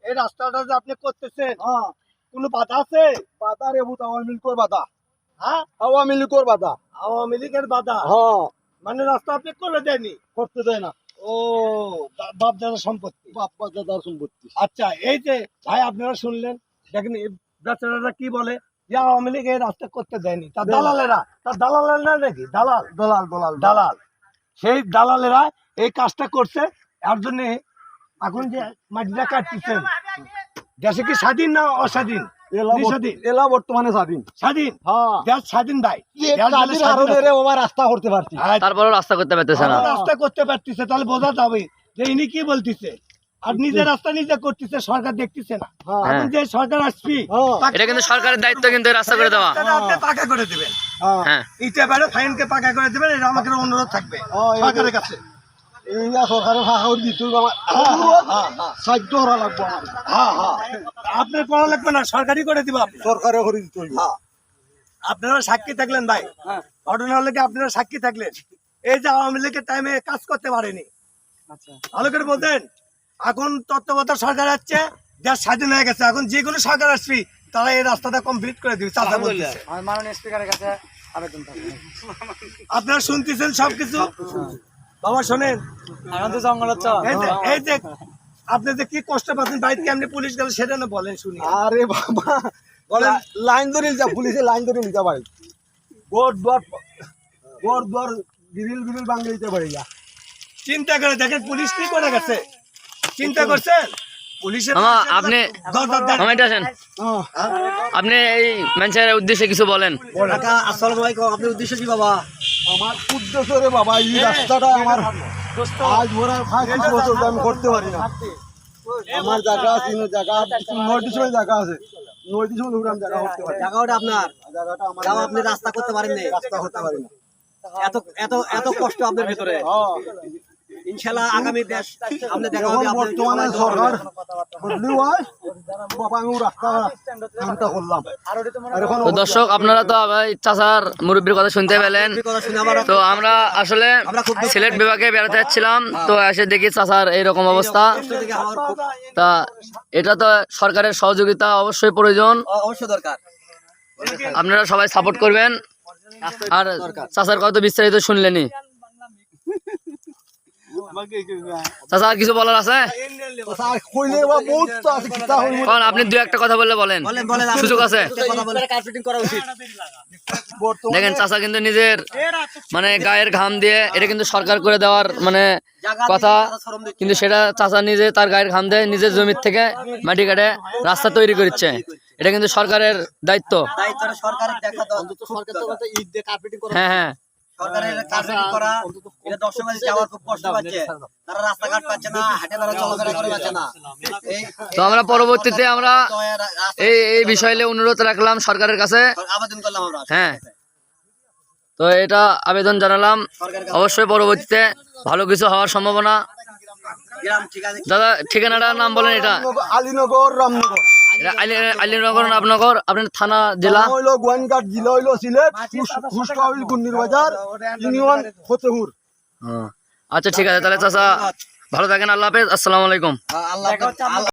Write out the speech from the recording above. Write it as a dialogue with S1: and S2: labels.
S1: এই রাস্তাটা যে আপনি করতেছেন কোনো বাধা আছে?
S2: বাধা রে বুত আওয়ামী লীগের বাধা।
S1: হ্যাঁ,
S2: আওয়ামী লীগের বাধা।
S1: আওয়ামী লীগের বাধা। মানে রাস্তা আপনি করে দেয়নি?
S2: করতে দেয় না।
S1: ও, বাপ দাদার সম্পত্তি।
S2: বাপ দাদার সম্পত্তি।
S1: আচ্ছা, এই যে ভাই আপনারা শুনলেন, দেখেন এই বেচারারা কি বলে যে আওয়ামী লীগ এই রাস্তা করতে দেয়নি। তার দালালেরা, তার দালালেরা না নাকি দালাল
S2: দলাল দলাল
S1: দালাল, সেই দালালেরা এই কাজটা করছে। এর জন্য এখন যে মাটিটা কাটতেছেন, দেশে কি স্বাধীন না অস্বাধীন?
S2: এলা বর্তমানে স্বাধীন।
S1: স্বাধীন,
S2: হ্যাঁ,
S1: দেশ স্বাধীন ভাই।
S2: রাস্তা করতে পারছি।
S3: তারপরেও রাস্তা করতে পারতেছে না।
S1: রাস্তা করতে পারতেছে, তাহলে বোঝা যাবে যে ইনি কি বলতেছে। আর নিজের রাস্তা নিজে করতেছে, সরকার দেখতেছে না। এখন যে সরকার আসবি,
S3: এটা কিন্তু সরকারের দায়িত্ব, কিন্তু রাস্তা করে দেওয়া।
S1: আপনি পাকা করে দিবেন,
S3: হ্যাঁ,
S1: ইটা বেড়ে ফাইনকে পাকা করে দিবেন। এটা আমাকে অনুরোধ থাকবে সরকারের কাছে।
S2: সরকারের সাহায্য করা লাগবে আমার।
S1: আপনার করা লাগবে না, সরকারই করে দিব।
S2: সরকারে করে দিতে হইবে।
S1: আপনারা সাক্ষী থাকলেন ভাই, ঘটনা হলে কি আপনারা সাক্ষী থাকলেন। এই যে আওয়ামী লীগের টাইমে কাজ করতে পারেনি, ভালো করে বলতেন। এখন তত্ত্বাবধায়ক সরকার আসছে, দেশ স্বাধীন হয়ে গেছে। এখন যে কোনো সরকার আসবি, তারা এই রাস্তাটা কমপ্লিট করে দিবে। চাচা বলতেছে,
S2: মাননীয় স্পিকারের কাছে আবেদন থাকবে।
S1: আপনারা শুনতেছেন সবকিছু। বাবা শোনেন, এই যে আপনি যে কি কষ্ট পাচ্ছেন, বাড়িতে কেমনি পুলিশ গেল সেটা না বলেন শুনি।
S2: আরে বাবা,
S1: বলেন।
S2: লাইন ধরে যা, পুলিশে লাইন ধরে নিতে পারে। গোর দর বিরিল বাংলা দিতে পারে। যা
S1: চিন্তা করে দেখেন পুলিশ কি করে গেছে, চিন্তা করছেন পুলিশের।
S3: আপনি আপনি এই মানুষের উদ্দেশ্যে কিছু বলেন।
S1: আসসালামু আলাইকুম। আপনার উদ্দেশ্য কি বাবা?
S2: আমার উদ্দেশ্য রে বাবা, এই রাস্তাটা আমার আজ ভরা 5 বছর আমি করতে পারি না। আমার জায়গা আছে, জায়গা 9টি সময় জায়গা আছে, 9টি সময় আমি জায়গা করতে পারি।
S1: জায়গাটা আপনার,
S2: জায়গাটা আমার,
S1: আপনি রাস্তা করতে পারেন না,
S2: রাস্তা করতে পারি না।
S1: এত এত এত কষ্ট আপনার ভিতরে। ইনশাআল্লাহ আগামী দেশ আপনি দেখা হবে।
S2: বর্তমানে সরকার বদলি হয় বাবা, আমি রাস্তা কামটা করলাম।
S3: তো দর্শক, আপনারা তো চাচার মুরব্বীর কথা শুনতে পেলেন। তো আমরা আসলে সিলেট বিভাগে বেড়াতে যাচ্ছিলাম, তো এসে দেখি চাচার এইরকম অবস্থা। তা এটা তো সরকারের সহযোগিতা অবশ্যই প্রয়োজন,
S1: অবশ্যই দরকার।
S3: আপনারা সবাই সাপোর্ট করবেন। আর চাচার কথা বিস্তারিত শুনলেনি। চাচা আর কিছু বলার আছে? আপনি দু একটা কথা বললে বলেন, সুযোগ আছে। দেখেন চাচা কিন্তু নিজের মানে গায়ের ঘাম দিয়ে, এটা কিন্তু সরকার করে দেওয়ার মানে কথা, কিন্তু সেটা চাচা নিজে তার গায়ের ঘাম দিয়ে নিজের জমির থেকে মাটি কাটে রাস্তা তৈরি করছে। এটা কিন্তু সরকারের দায়িত্ব। হ্যাঁ হ্যাঁ,
S1: সরকারের কার্যক্রম করা, এটা দর্শকদের যাওয়ার খুব কষ্ট পাচ্ছে। তারা রাস্তাঘাট পাচ্ছে না, হাটে তারা চলাফেরা করে পাচ্ছে না।
S3: তো আমরা পরবর্তীতে আমরা এই বিষয়ে অনুরোধ রাখলাম সরকারের কাছে,
S1: আবেদন করলাম আমরা।
S3: হ্যাঁ, তো এটা আবেদন জানালাম। অবশ্যই পরবর্তীতে ভালো কিছু হওয়ার সম্ভাবনা। দাদা ঠিকানাটার নাম বলেন। এটা
S2: আলীনগর, রামনগর,
S3: আলীনগর, রামনগর। আপনার থানা জেলা
S2: হইলো গোয়েনঘাট, জেলা হইলো সিলেট, খুশকা হইল গুন্নির বাজার, ইউনিয়ন ফতেপুর।
S3: আচ্ছা ঠিক আছে, তাহলে চাচা ভালো থাকেন। আল্লাহ হাফেজ, আসসালামু আলাইকুম।
S1: আল্লাহ